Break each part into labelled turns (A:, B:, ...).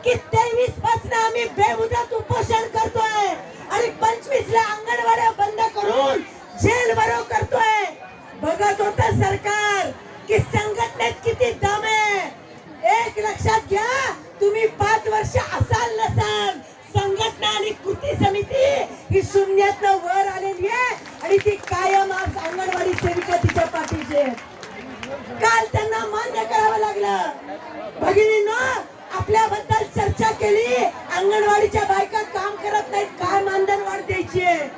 A: की 23 पासून आम्ही बेमुदत उपोषण करतोय आणि 25 ला अंगणवाड्या बंद करून जेल भरो करतोय. बघत होत सरकार की संघटनेत किती दम आहे. एक लक्षात घ्या, तुम्ही 5 वर्ष असाल नसाल, संघटना आणि कृती समिती ही शून्यातनं वर आलेली आहे आणि ती कायम आज अंगणवाडी सेविका तिच्या पाठीशी आहे. काल त्यांना मान्य करावं लागलं. भगिनींनो, आपल्याबद्दल चर्चा केली, अंगणवाडीच्या बायका काम करत नाहीत, काय मानधन वाढ द्यायची आहे.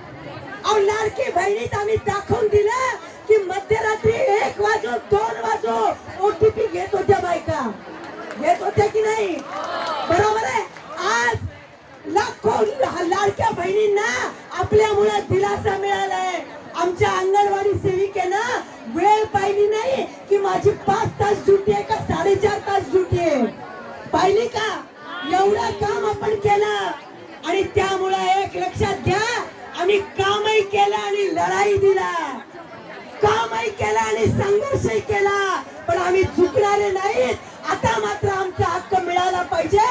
A: अहो, लाडकी बहिणीत आम्ही दाखवून दिलं की मध्यरात्री 1 वाजो 2 वाजो ओटीपी घेत होत्या बायका, घेत होत्या की नाही? बरोबर आहे. आज लाखो लाडक्या बहिणींना आपल्यामुळे दिलासा मिळालाय. आमच्या अंगणवाडी सेविकेनं वेळ पाहिली नाही की माझी 5 तास ड्युटी आहे का 4.5 तास ड्युटी आहे. पाहिली का? एवढं काम आपण केलं आणि त्यामुळे एक लक्षात घ्या, आम्ही कामही केलं आणि लढाई दिला, कामही केला आणि संघर्षही केला, पण आम्ही झुकणारे नाहीत. आता मात्र आमचा हक्क मिळाला पाहिजे.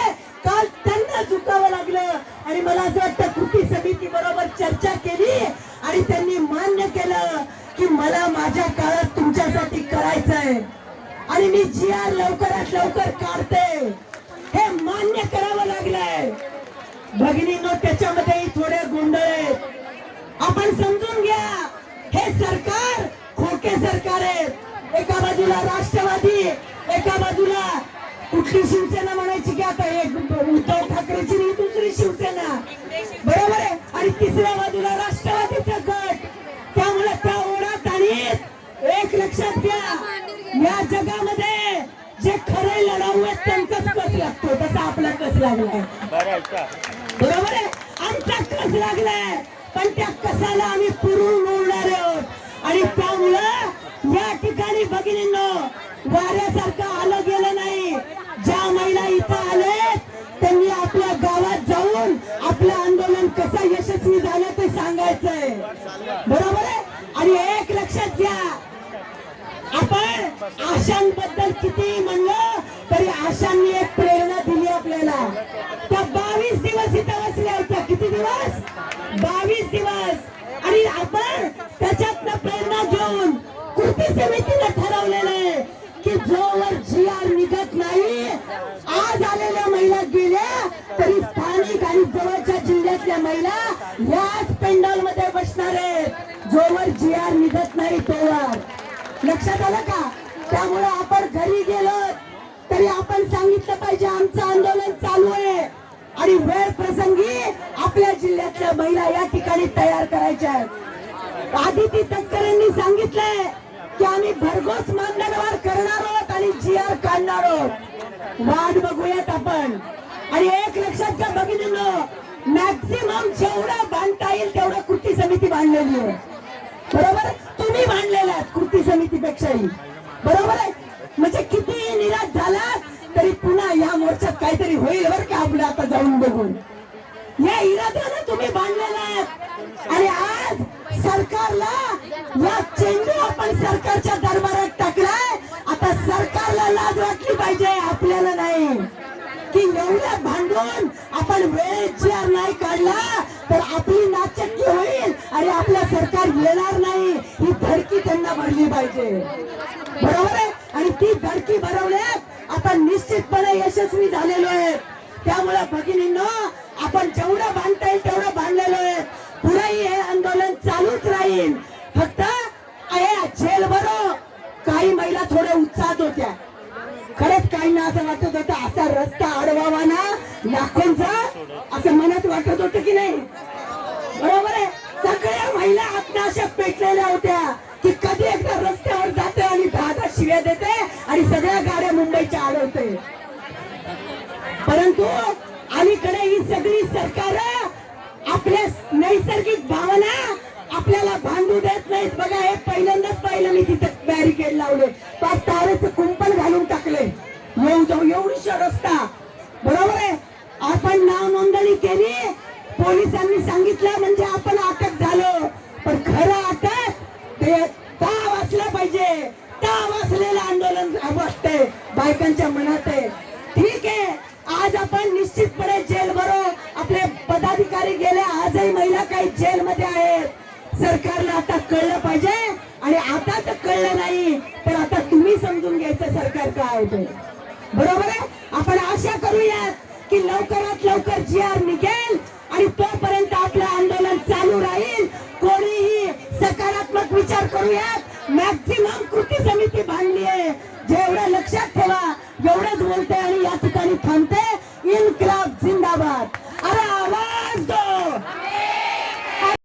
A: काल त्यांना झुकावं लागलं आणि मला असं वाटतं कृती समिती बरोबर चर्चा केली आणि त्यांनी मान्य केलं की मला माझ्या काळात तुमच्यासाठी करायचंय आणि मी GR लवकरात लवकर काढते, हे मान्य करावं लागलंय. भगिनींनो, त्याच्यामध्ये थोडे गोंधळ आहेत. आपण समजून घ्या, हे सरकार खोटे सरकार आहे. एका बाजूला राष्ट्रवादी, एका बाजूला कुठली शिवसेना म्हणायची की आता एक उद्धव ठाकरेची नाही, दुसरी शिवसेना, बरोबर आहे, आणि तिसऱ्या बाजूला राष्ट्रवादीचा गट. त्यामुळे त्या ओढात आणि एक लक्षात घ्या, या जगामध्ये जे खरे लढाऊ आहेत त्यांचाच कस लागतो, तसा आपला कस लागलाय. बरोबर आहे, आमचा कस लागलाय, पण त्या कसाला आम्ही पुरून मोडणार आहोत. आणि त्यामुळं या ठिकाणी भगिनींनो, वाऱ्यासारखं आलं गेलं नाही. ज्या महिला इथं आले त्यांनी आपल्या गावात जाऊन आपलं आंदोलन कसं यशस्वी झालं ते सांगायचंय. बरोबर आहे. आणि एक लक्षात घ्या, आपण आशांबद्दल किती म्हणलं तरी आशांनी एक प्रेरणा दिली आपल्याला. त्या 22 दिवस इथं बसल्या होत्या. किती दिवस? 22 दिवस. आणि आपण त्याच्यातनं प्रेरणा घेऊन कृती समितीने ठरवलेलं आहे की जोवर GR निघत नाही, आज आलेल्या महिला गेल्या तरी स्थानिक आणि जवळच्या जिल्ह्यातल्या महिला याच पेंडॉल मध्ये बसणार आहेत जोवर GR निघत नाही तोवर. लक्षात आलं का? त्यामुळे आपण घरी गेलो तरी आपण सांगितलं पाहिजे आमचं आंदोलन चालू आहे आणि वेळ प्रसंगी आपल्या जिल्ह्यातल्या महिला या ठिकाणी तयार करायच्या आहेत. आदिती तटकरेंनी सांगितलंय की आम्ही भरघोस मानधनवाढ करणार आहोत आणि GR काढणार आहोत. वाट बघूयात आपण. आणि एक लक्षात घ्या भगिनींनो, मॅक्सिमम जेवढं बांधता येईल तेवढं कृती समिती बांधलेली आहे. बरोबर, तुम्ही बांधलेला आहात कृती समितीपेक्षाही. बरोबर आहे. म्हणजे किती निराश झाला तरी पुन्हा या मोर्चात काहीतरी होईल बरं का आपलं. आता जाऊन बघून या इराद्याने तुम्ही बांधलेला आहात आणि आज सरकारला या चेंडू आपण सरकारच्या दरबारात टाकलाय. आता सरकारला लाज वाटली पाहिजे, आपल्याला नाही, की एवढ्या भांडून आपण वेळेत GR नाही काढला तर आपली नाचक्की होईल आणि आपलं सरकार येणार नाही. ही धडकी त्यांना भरली पाहिजे. बरोबर आहे. आणि ती धडकी भरवण्यात आपण निश्चितपणे यशस्वी झालेलो आहे. त्यामुळे भगिनींनो, आपण जेवढं बांधता येईल तेवढं बांधलेलो आहे. पुढेही हे आंदोलन चालूच राहील. फक्त जेल भरो. काही महिला थोड्या उत्साहात होत्या. खरंच काही ना असं वाटत होतं असा रस्ता अडवावा ना लाखोंचा, असं मनात वाटत होतं की नाही? बरोबर आहे. सगळ्या महिला आत्महत्या पेटलेल्या होत्या की कधी एकदा रस्त्यावर जाते आणि 10 शिव्या देते आणि सगळ्या गाड्या मुंबईच्या अडवते. परंतु अलीकडे ही सगळी सरकार आपल्या नैसर्गिक भावना आपल्याला भांडू देत नाहीत. बघा, हे पहिल्यांदाच पाहिलं मी तिथे बॅरिकेड लावले, तारेचं कुंपण घालून टाकले. येऊ जाऊ एवढीशा रस्ता. बरोबर आहे. आपण नाव नोंदणी केली, पोलिसांनी सांगितलं म्हणजे आपण अटक झालो, पण खरं अटक ते ताव असलं पाहिजे. ताव असलेलं आंदोलन वाटतंय बायकांच्या मनात आहे. ठीक आहे, आज आपण जेलमध्ये आहेत. सरकारला आता कळलं पाहिजे आणि आता तर कळलं नाही तर आता तुम्ही समजून घ्यायचं सरकार काय आहे ते. बरोबर आहे. आपण आशा करूयात की लवकरात लवकर GR निघेल आणि तोपर्यंत आपलं आंदोलन चालू राहील. कोणीही सकारात्मक विचार करूयात. मॅक्झिमम कृती समिती बांधली आहे. जेवढं लक्षात ठेवा, एवढंच बोलते आणि या ठिकाणी थांबते. इन्क्लाब जिंदाबाद. अरे आवाज